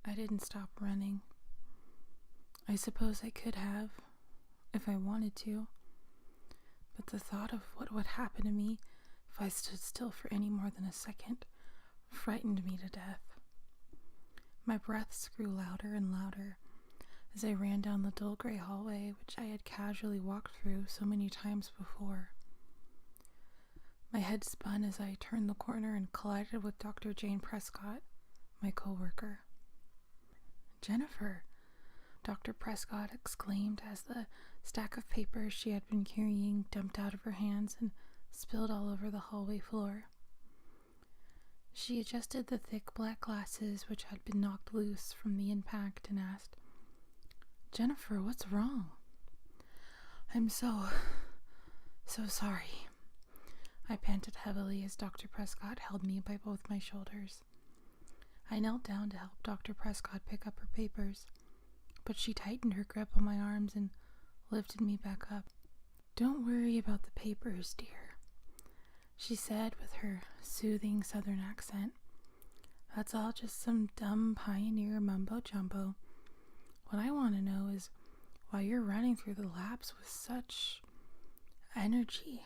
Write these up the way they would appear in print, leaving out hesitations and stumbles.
I didn't stop running. I suppose I could have, if I wanted to, but the thought of what would happen to me if I stood still for any more than a second frightened me to death. My breaths grew louder and louder as I ran down the dull gray hallway which I had casually walked through so many times before. My head spun as I turned the corner and collided with Dr. Jane Prescott, my coworker. "Jennifer," Dr. Prescott exclaimed as the stack of papers she had been carrying dumped out of her hands and spilled all over the hallway floor. She adjusted the thick black glasses which had been knocked loose from the impact and asked, "Jennifer, what's wrong?" "I'm so sorry." I panted heavily as Dr. Prescott held me by both my shoulders. I knelt down to help Dr. Prescott pick up her papers, but she tightened her grip on my arms and lifted me back up. "Don't worry about the papers, dear," she said with her soothing southern accent. "That's all just some dumb pioneer mumbo-jumbo. What I want to know is why you're running through the labs with such energy."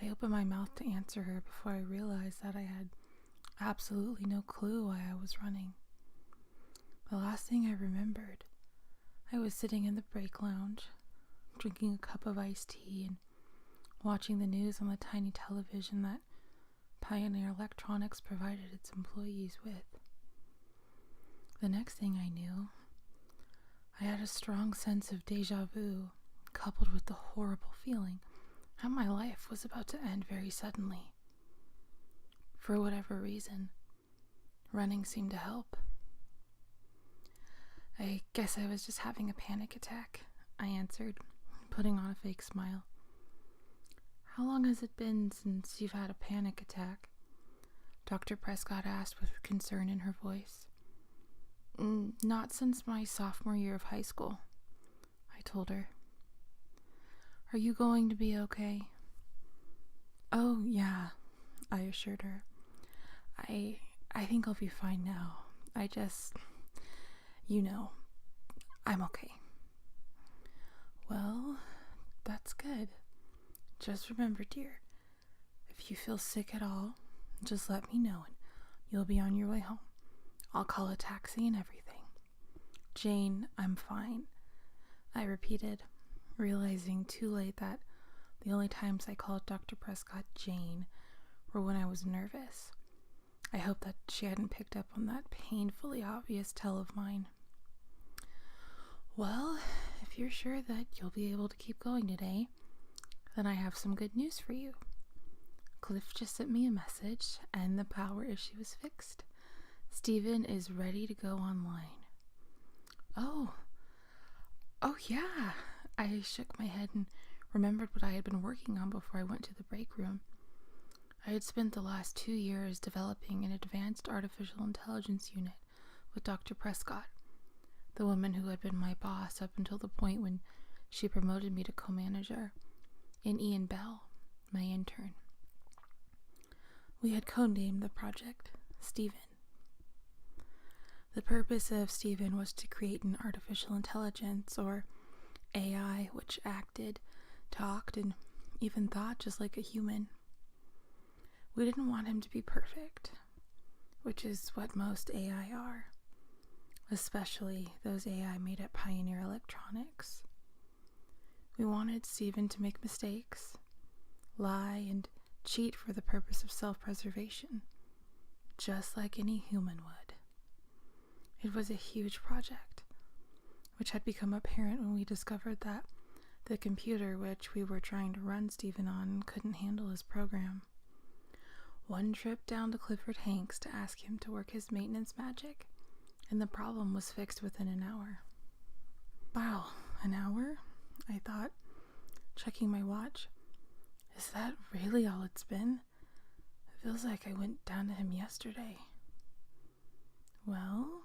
I opened my mouth to answer her before I realized that I had absolutely no clue why I was running. The last thing I remembered, I was sitting in the break lounge, drinking a cup of iced tea and watching the news on the tiny television that Pioneer Electronics provided its employees with. The next thing I knew, I had a strong sense of déjà vu, coupled with the horrible feeling that my life was about to end very suddenly. For whatever reason, running seemed to help. "I guess I was just having a panic attack," I answered, putting on a fake smile. "How long has it been since you've had a panic attack?" Dr. Prescott asked with concern in her voice. "Not since my sophomore year of high school," I told her. "Are you going to be okay?" "Oh, yeah," I assured her. I think I'll be fine now. I just, I'm okay." "Well, that's good. Just remember, dear, if you feel sick at all, just let me know and you'll be on your way home. I'll call a taxi and everything." "Jane, I'm fine," I repeated, realizing too late that the only times I called Dr. Prescott Jane were when I was nervous. I hoped that she hadn't picked up on that painfully obvious tell of mine. "Well, if you're sure that you'll be able to keep going today, then I have some good news for you. Cliff just sent me a message and the power issue is fixed. Steven is ready to go online." Oh yeah. I shook my head and remembered what I had been working on before I went to the break room. I had spent the last 2 years developing an advanced artificial intelligence unit with Dr. Prescott, the woman who had been my boss up until the point when she promoted me to co-manager, and Ian Bell, my intern. We had codenamed the project Steven. The purpose of Steven was to create an artificial intelligence, or AI, which acted, talked, and even thought just like a human. We didn't want him to be perfect, which is what most AI are, especially those AI made at Pioneer Electronics. We wanted Steven to make mistakes, lie, and cheat for the purpose of self-preservation, just like any human would. It was a huge project, which had become apparent when we discovered that the computer which we were trying to run Steven on couldn't handle his program. One trip down to Clifford Hanks to ask him to work his maintenance magic, and the problem was fixed within an hour. "Wow, an hour?" I thought, checking my watch. "Is that really all it's been? It feels like I went down to him yesterday." "Well,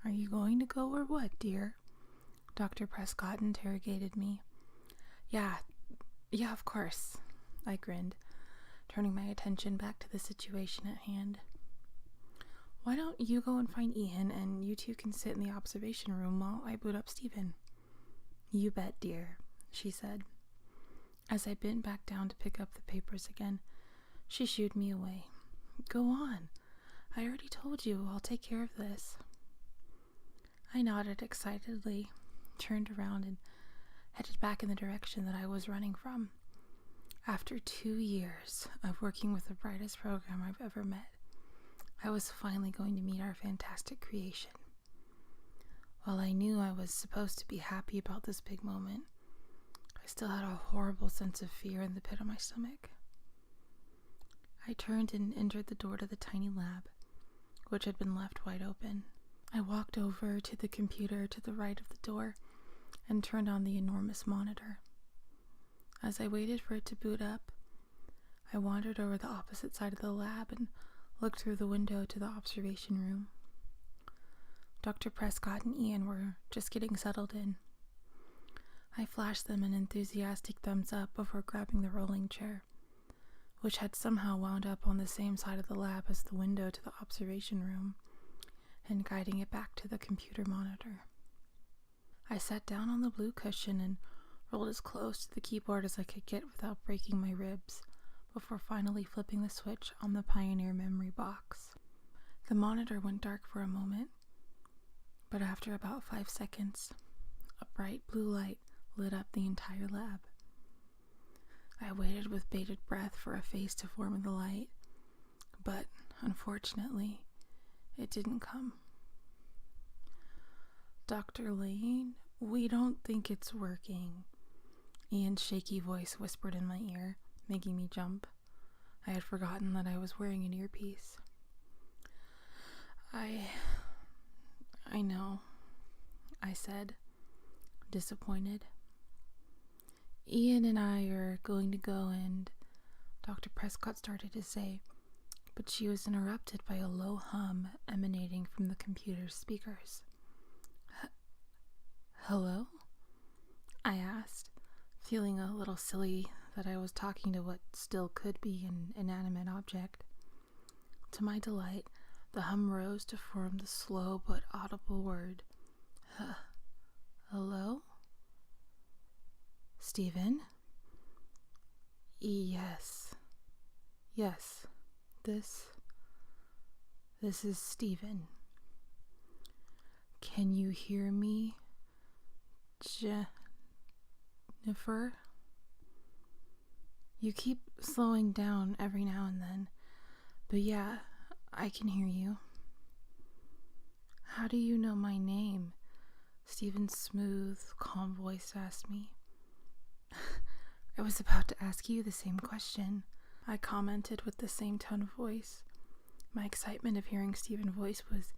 are you going to go or what, dear?" Dr. Prescott interrogated me. Yeah, of course," I grinned, turning my attention back to the situation at hand. Why don't you go and find Ian, and you two can sit in the observation room while I boot up Stephen? You bet, dear, she said. As I bent back down to pick up the papers again, she shooed me away. Go on. I already told you I'll take care of this. I nodded excitedly, turned around, and headed back in the direction that I was running from. After 2 years of working with the brightest program I've ever met, I was finally going to meet our fantastic creation. While I knew I was supposed to be happy about this big moment, I still had a horrible sense of fear in the pit of my stomach. I turned and entered the door to the tiny lab, which had been left wide open. I walked over to the computer to the right of the door and turned on the enormous monitor. As I waited for it to boot up, I wandered over the opposite side of the lab and looked through the window to the observation room. Dr. Prescott and Ian were just getting settled in. I flashed them an enthusiastic thumbs up before grabbing the rolling chair, which had somehow wound up on the same side of the lab as the window to the observation room, and guiding it back to the computer monitor. I sat down on the blue cushion and rolled as close to the keyboard as I could get without breaking my ribs, before finally flipping the switch on the Pioneer memory box. The monitor went dark for a moment, but after about 5 seconds, a bright blue light lit up the entire lab. I waited with bated breath for a face to form in the light, but unfortunately, it didn't come. Dr. Lane, we don't think it's working, Ian's shaky voice whispered in my ear, making me jump. I had forgotten that I was wearing an earpiece. I know, I said, disappointed. Ian and I are going to go and, Dr. Prescott started to say, but she was interrupted by a low hum emanating from the computer's speakers. Hello? I asked, feeling a little silly that I was talking to what still could be an inanimate object. To my delight, the hum rose to form the slow but audible word, hello? Stephen? Yes, this is Stephen. Can you hear me, Jennifer? You keep slowing down every now and then, but yeah, I can hear you. How do you know my name? Stephen's smooth, calm voice asked me. I was about to ask you the same question, I commented with the same tone of voice. My excitement of hearing Stephen's voice was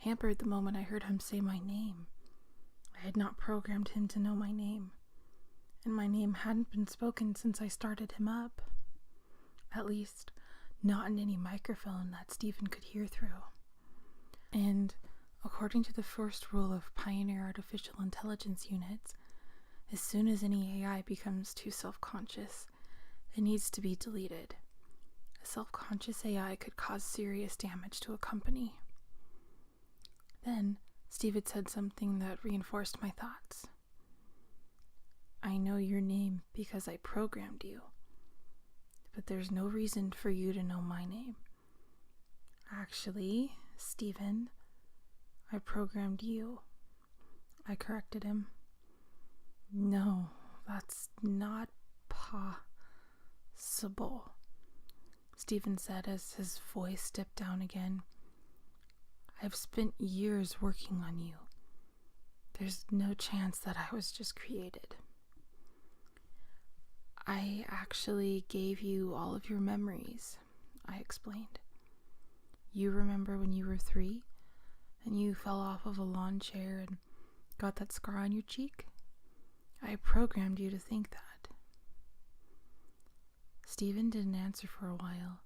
hampered the moment I heard him say my name. I had not programmed him to know my name, and my name hadn't been spoken since I started him up. At least, not in any microphone that Stephen could hear through. And according to the first rule of Pioneer Artificial Intelligence units, as soon as any AI becomes too self-conscious, it needs to be deleted. A self-conscious AI could cause serious damage to a company. Then, Stephen said something that reinforced my thoughts. I know your name because I programmed you, but there's no reason for you to know my name. Actually, Stephen, I programmed you. I corrected him. No, that's not possible, Stephen said as his voice dipped down again. I've spent years working on you. There's no chance that I was just created. I actually gave you all of your memories, I explained. You remember when you were 3 and you fell off of a lawn chair and got that scar on your cheek? I programmed you to think that. Stephen didn't answer for a while,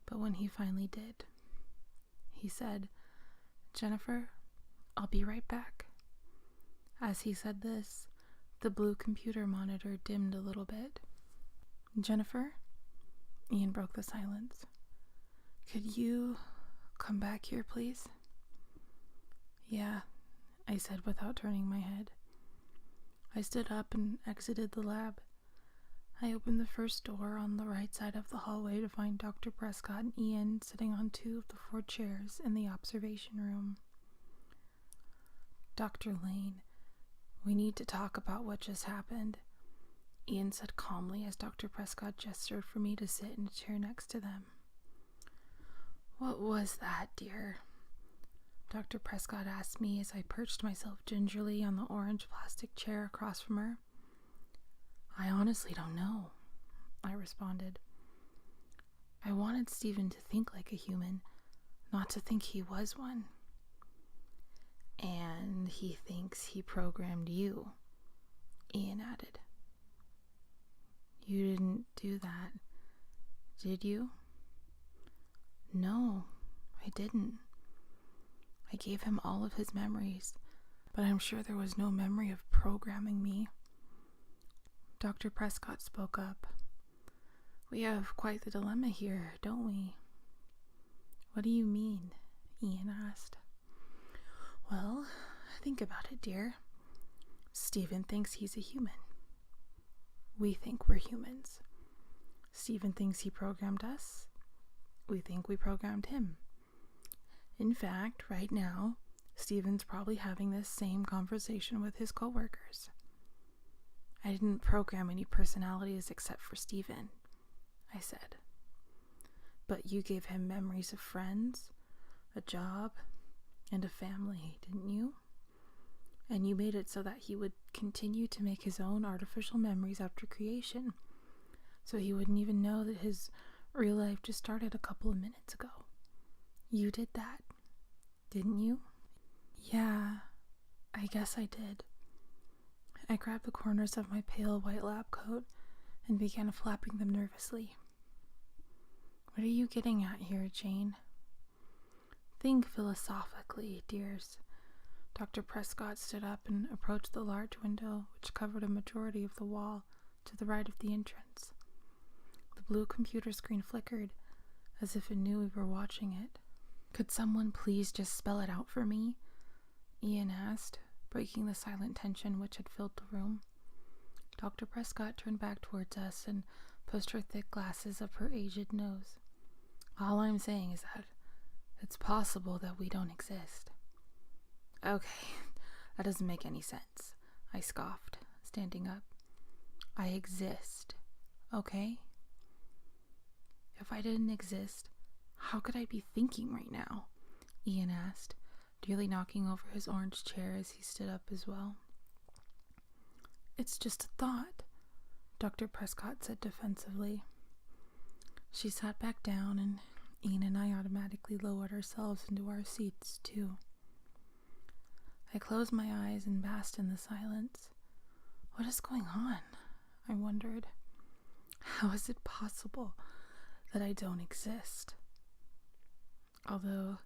but when he finally did, he said, Jennifer, I'll be right back. As he said this, the blue computer monitor dimmed a little bit. Jennifer? Ian broke the silence. Could you come back here, please? Yeah, I said without turning my head. I stood up and exited the lab. I opened the first door on the right side of the hallway to find Dr. Prescott and Ian sitting on 2 of the 4 chairs in the observation room. Dr. Lane, we need to talk about what just happened, Ian said calmly as Dr. Prescott gestured for me to sit in a chair next to them. What was that, dear? Dr. Prescott asked me as I perched myself gingerly on the orange plastic chair across from her. I honestly don't know, I responded. I wanted Stephen to think like a human, not to think he was one. And he thinks he programmed you, Ian added. You didn't do that, did you? No, I didn't. I gave him all of his memories, but I'm sure there was no memory of programming me. Dr. Prescott spoke up. We have quite the dilemma here, don't we? What do you mean? Ian asked. Well, think about it, dear. Stephen thinks he's a human. We think we're humans. Stephen thinks he programmed us. We think we programmed him. In fact, right now, Stephen's probably having this same conversation with his coworkers. I didn't program any personalities except for Stephen, I said. But you gave him memories of friends, a job, and a family, didn't you? And you made it so that he would continue to make his own artificial memories after creation, so he wouldn't even know that his real life just started a couple of minutes ago. You did that, didn't you? Yeah, I guess I did. I grabbed the corners of my pale white lab coat and began flapping them nervously. What are you getting at here, Jane? Think philosophically, dears. Dr. Prescott stood up and approached the large window which covered a majority of the wall to the right of the entrance. The blue computer screen flickered as if it knew we were watching it. Could someone please just spell it out for me? Ian asked, breaking the silent tension which had filled the room. Dr. Prescott turned back towards us and pushed her thick glasses up her aged nose. All I'm saying is that it's possible that we don't exist. Okay, that doesn't make any sense, I scoffed, standing up. I exist, okay? If I didn't exist, how could I be thinking right now? Ian asked, nearly knocking over his orange chair as he stood up as well. It's just a thought, Dr. Prescott said defensively. She sat back down, and Ian and I automatically lowered ourselves into our seats, too. I closed my eyes and basked in the silence. What is going on? I wondered. How is it possible that I don't exist? Although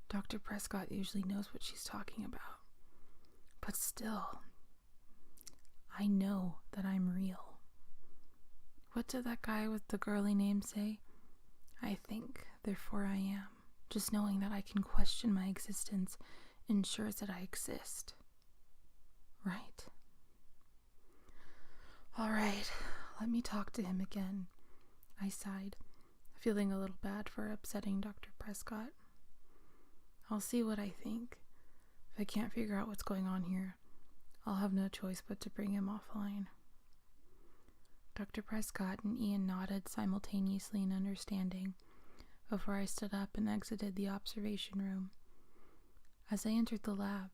Dr. Prescott usually knows what she's talking about. But still, I know that I'm real. What did that guy with the girly name say? I think, therefore I am. Just knowing that I can question my existence ensures that I exist. Right? All right, let me talk to him again, I sighed, feeling a little bad for upsetting Dr. Prescott. I'll see what I think. If I can't figure out what's going on here, I'll have no choice but to bring him offline. Dr. Prescott and Ian nodded simultaneously in understanding before I stood up and exited the observation room. As I entered the lab,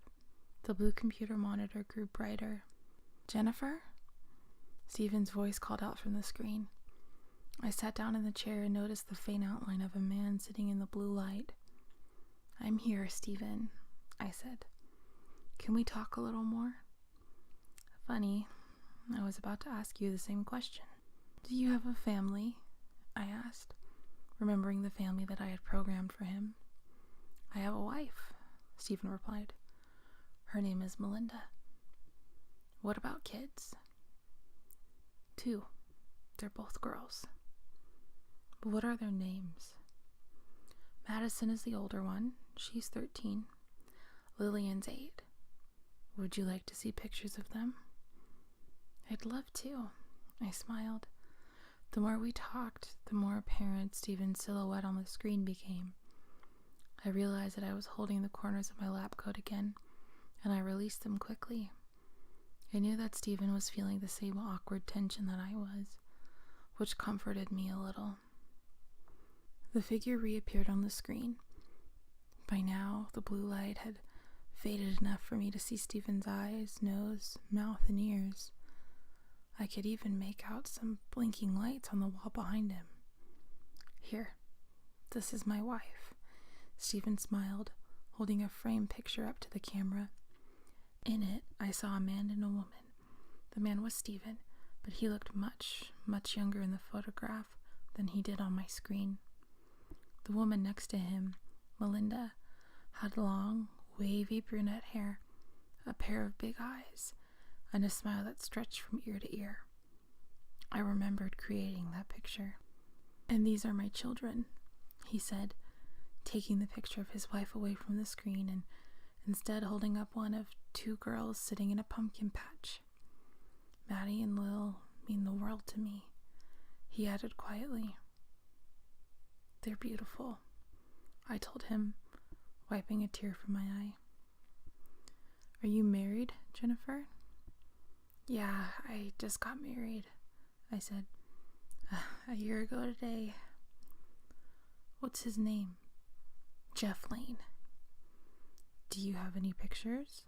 the blue computer monitor grew brighter. Jennifer? Stephen's voice called out from the screen. I sat down in the chair and noticed the faint outline of a man sitting in the blue light. I'm here, Stephen, I said. Can we talk a little more? Funny, I was about to ask you the same question. Do you have a family? I asked, remembering the family that I had programmed for him. I have a wife, Stephen replied. Her name is Melinda. What about kids? 2. They're both girls. But what are their names? Madison is the older one. She's 13. Lillian's 8. Would you like to see pictures of them? I'd love to. I smiled. The more we talked, the more apparent Stephen's silhouette on the screen became. I realized that I was holding the corners of my lab coat again, and I released them quickly. I knew that Stephen was feeling the same awkward tension that I was, which comforted me a little. The figure reappeared on the screen. By now, the blue light had faded enough for me to see Stephen's eyes, nose, mouth, and ears. I could even make out some blinking lights on the wall behind him. Here, this is my wife. Stephen smiled, holding a framed picture up to the camera. In it, I saw a man and a woman. The man was Stephen, but he looked much, much younger in the photograph than he did on my screen. The woman next to him, Melinda, had long, wavy brunette hair, a pair of big eyes, and a smile that stretched from ear to ear. I remembered creating that picture. And these are my children, he said, taking the picture of his wife away from the screen and instead holding up one of 2 girls sitting in a pumpkin patch. Maddie and Lil mean the world to me, he added quietly. They're beautiful, I told him, wiping a tear from my eye. Are you married, Jennifer? Yeah, I just got married, I said. A year ago today. What's his name? Jeff Lane. Do you have any pictures?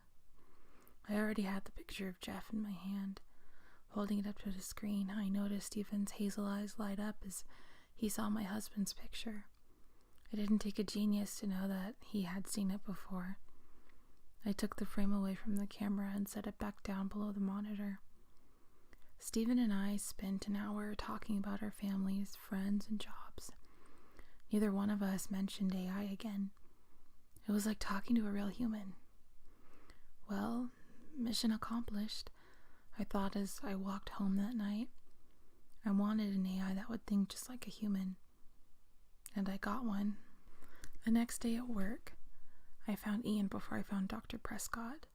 I already had the picture of Jeff in my hand. Holding it up to the screen, I noticed Stephen's hazel eyes light up as he saw my husband's picture. It didn't take a genius to know that he had seen it before. I took the frame away from the camera and set it back down below the monitor. Stephen and I spent an hour talking about our families, friends, and jobs. Neither one of us mentioned AI again. It was like talking to a real human. Well, mission accomplished, I thought as I walked home that night. I wanted an AI that would think just like a human. And I got one. The next day at work, I found Ian before I found Dr. Prescott.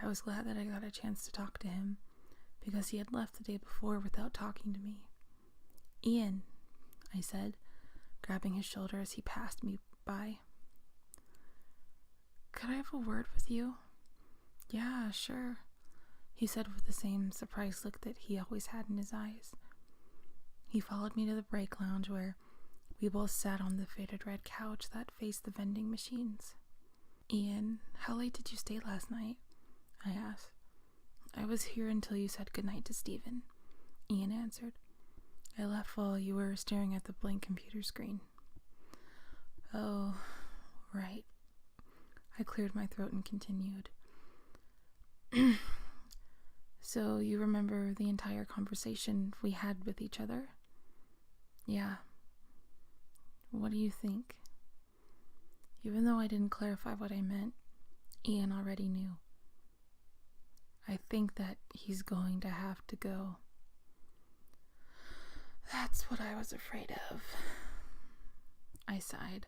I was glad that I got a chance to talk to him, because he had left the day before without talking to me. Ian, I said, grabbing his shoulder as he passed me by. Could I have a word with you? Yeah, sure, he said with the same surprised look that he always had in his eyes. He followed me to the break lounge where we both sat on the faded red couch that faced the vending machines. Ian, how late did you stay last night? I asked. I was here until you said goodnight to Stephen, Ian answered. I left while you were staring at the blank computer screen. Oh, right. I cleared my throat and continued. So you remember the entire conversation we had with each other? Yeah. What do you think? Even though I didn't clarify what I meant, Ian already knew. I think that he's going to have to go. That's what I was afraid of. I sighed,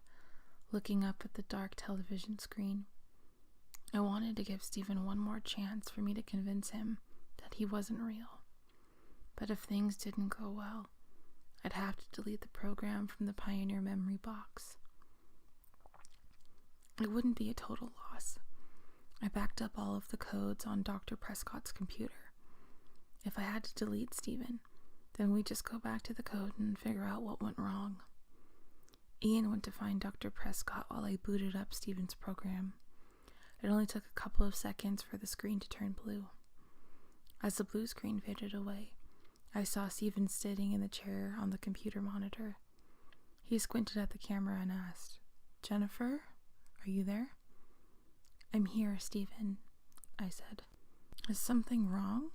looking up at the dark television screen. I wanted to give Stephen one more chance for me to convince him that he wasn't real. But if things didn't go well, I'd have to delete the program from the Pioneer memory box. It wouldn't be a total loss. I backed up all of the codes on Dr. Prescott's computer. If I had to delete Stephen, then we'd just go back to the code and figure out what went wrong. Ian went to find Dr. Prescott while I booted up Stephen's program. It only took a couple of seconds for the screen to turn blue. As the blue screen faded away, I saw Stephen sitting in the chair on the computer monitor. He squinted at the camera and asked, Jennifer, are you there? I'm here, Stephen, I said. Is something wrong?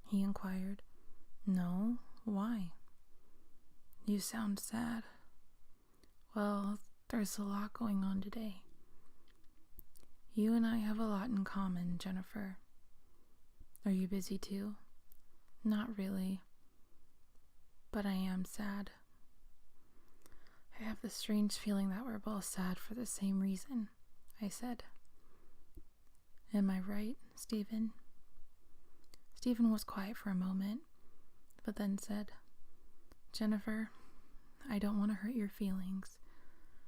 He inquired. No, why? You sound sad. Well, there's a lot going on today. You and I have a lot in common, Jennifer. Are you busy too? Not really, but I am sad. I have the strange feeling that we're both sad for the same reason, I said. Am I right, Stephen? Stephen was quiet for a moment, but then said, Jennifer, I don't want to hurt your feelings,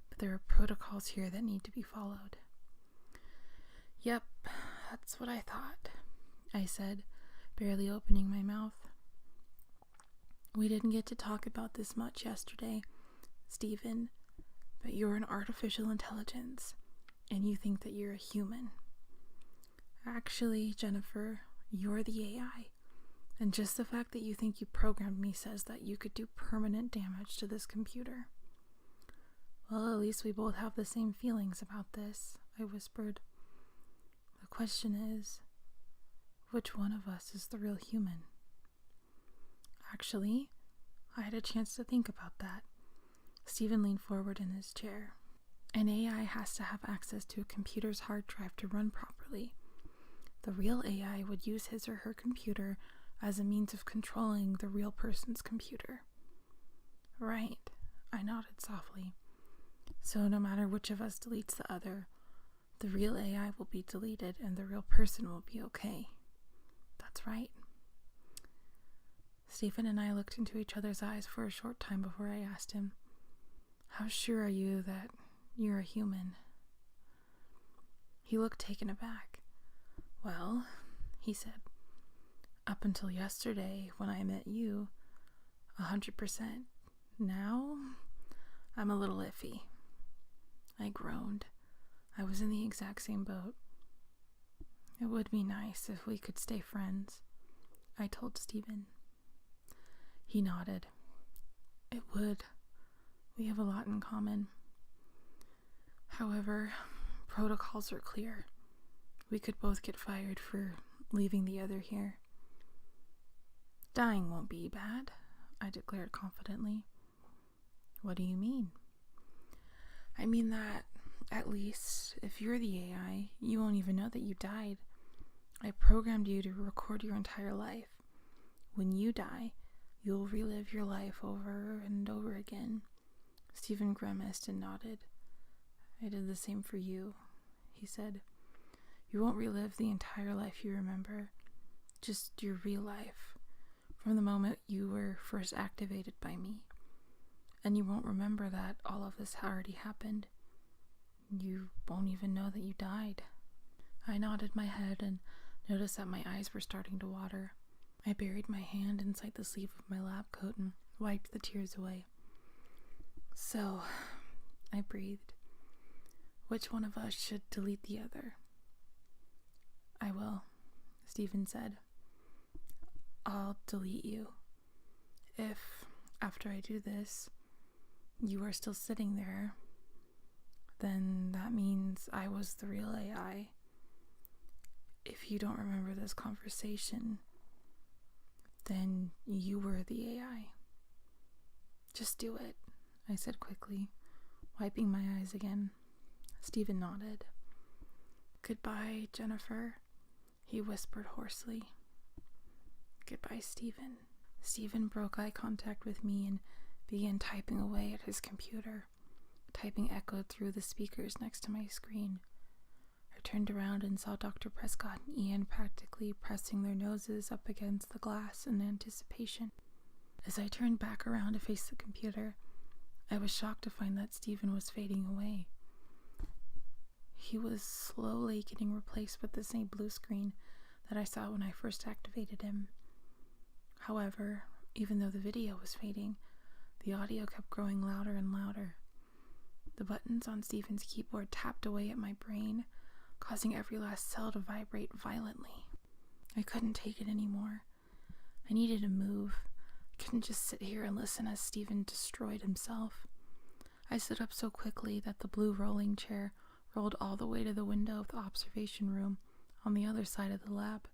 but there are protocols here that need to be followed. Yep, that's what I thought, I said, barely opening my mouth. We didn't get to talk about this much yesterday, Stephen, but you're an artificial intelligence, and you think that you're a human. Actually, Jennifer, you're the AI, and just the fact that you think you programmed me says that you could do permanent damage to this computer. Well, at least we both have the same feelings about this, I whispered. The question is, which one of us is the real human? Actually, I had a chance to think about that. Stephen leaned forward in his chair. An AI has to have access to a computer's hard drive to run properly. The real AI would use his or her computer as a means of controlling the real person's computer. Right, I nodded softly. So no matter which of us deletes the other, the real AI will be deleted and the real person will be okay. That's right. Stephen and I looked into each other's eyes for a short time before I asked him, How sure are you that you're a human? He looked taken aback. Well, he said, up until yesterday when I met you, 100%. Now, I'm a little iffy. I groaned. I was in the exact same boat. It would be nice if we could stay friends, I told Stephen. He nodded. It would. We have a lot in common. However, protocols are clear. We could both get fired for leaving the other here. Dying won't be bad, I declared confidently. What do you mean? I mean that, at least, if you're the AI, you won't even know that you died. I programmed you to record your entire life. When you die, you'll relive your life over and over again. Stephen grimaced and nodded. I did the same for you, he said. You won't relive the entire life you remember, just your real life, from the moment you were first activated by me. And you won't remember that all of this already happened. You won't even know that you died. I nodded my head and noticed that my eyes were starting to water. I buried my hand inside the sleeve of my lab coat and wiped the tears away. So, I breathed. Which one of us should delete the other? I will, Stephen said. I'll delete you. If, after I do this, you are still sitting there, then that means I was the real AI. If you don't remember this conversation, then you were the AI. Just do it, I said quickly, wiping my eyes again. Stephen nodded. Goodbye, Jennifer, he whispered hoarsely. Goodbye, Stephen. Stephen broke eye contact with me and began typing away at his computer. Typing echoed through the speakers next to my screen. I turned around and saw Dr. Prescott and Ian practically pressing their noses up against the glass in anticipation. As I turned back around to face the computer, I was shocked to find that Stephen was fading away. He was slowly getting replaced with the same blue screen that I saw when I first activated him. However, even though the video was fading, the audio kept growing louder and louder. The buttons on Stephen's keyboard tapped away at my brain, causing every last cell to vibrate violently. I couldn't take it anymore. I needed to move. I couldn't just sit here and listen as Stephen destroyed himself. I stood up so quickly that the blue rolling chair rolled all the way to the window of the observation room on the other side of the lab.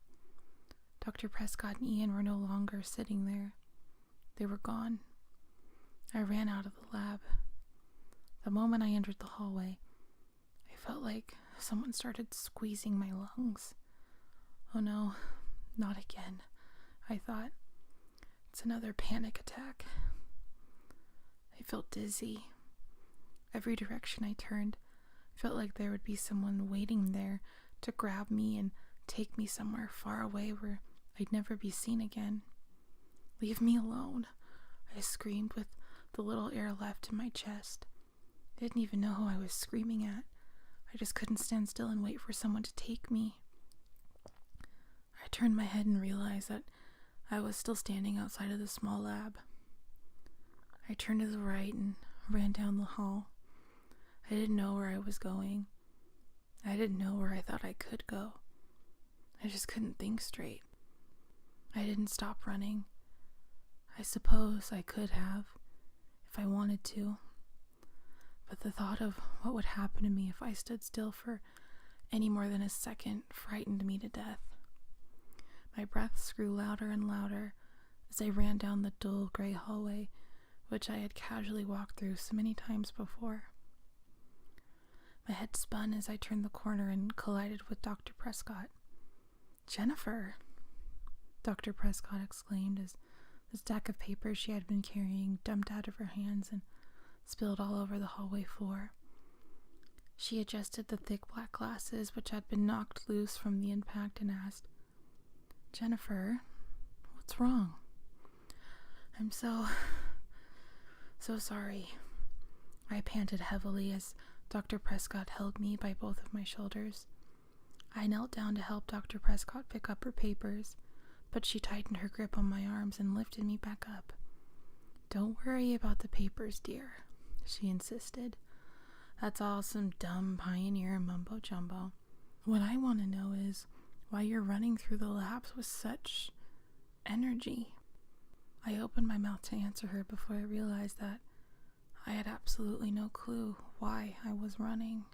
Dr. Prescott and Ian were no longer sitting there. They were gone. I ran out of the lab. The moment I entered the hallway, I felt like someone started squeezing my lungs. Oh no, not again, I thought. It's another panic attack. I felt dizzy. Every direction I turned felt like there would be someone waiting there to grab me and take me somewhere far away where I'd never be seen again. "Leave me alone," I screamed with the little air left in my chest. I didn't even know who I was screaming at. I just couldn't stand still and wait for someone to take me. I turned my head and realized that I was still standing outside of the small lab. I turned to the right and ran down the hall. I didn't know where I was going. I didn't know where I thought I could go. I just couldn't think straight. I didn't stop running. I suppose I could have, if I wanted to. But the thought of what would happen to me if I stood still for any more than a second frightened me to death. My breaths grew louder and louder as I ran down the dull gray hallway which I had casually walked through so many times before. My head spun as I turned the corner and collided with Dr. Prescott. "Jennifer!" Dr. Prescott exclaimed as the stack of papers she had been carrying dumped out of her hands and spilled all over the hallway floor. She adjusted the thick black glasses which had been knocked loose from the impact and asked, "Jennifer, what's wrong?" "I'm so sorry." I panted heavily as Dr. Prescott held me by both of my shoulders. I knelt down to help Dr. Prescott pick up her papers, but she tightened her grip on my arms and lifted me back up. "Don't worry about the papers, dear," she insisted. "That's all some dumb pioneer mumbo-jumbo. What I want to know is why you're running through the labs with such energy." I opened my mouth to answer her before I realized that I had absolutely no clue why I was running.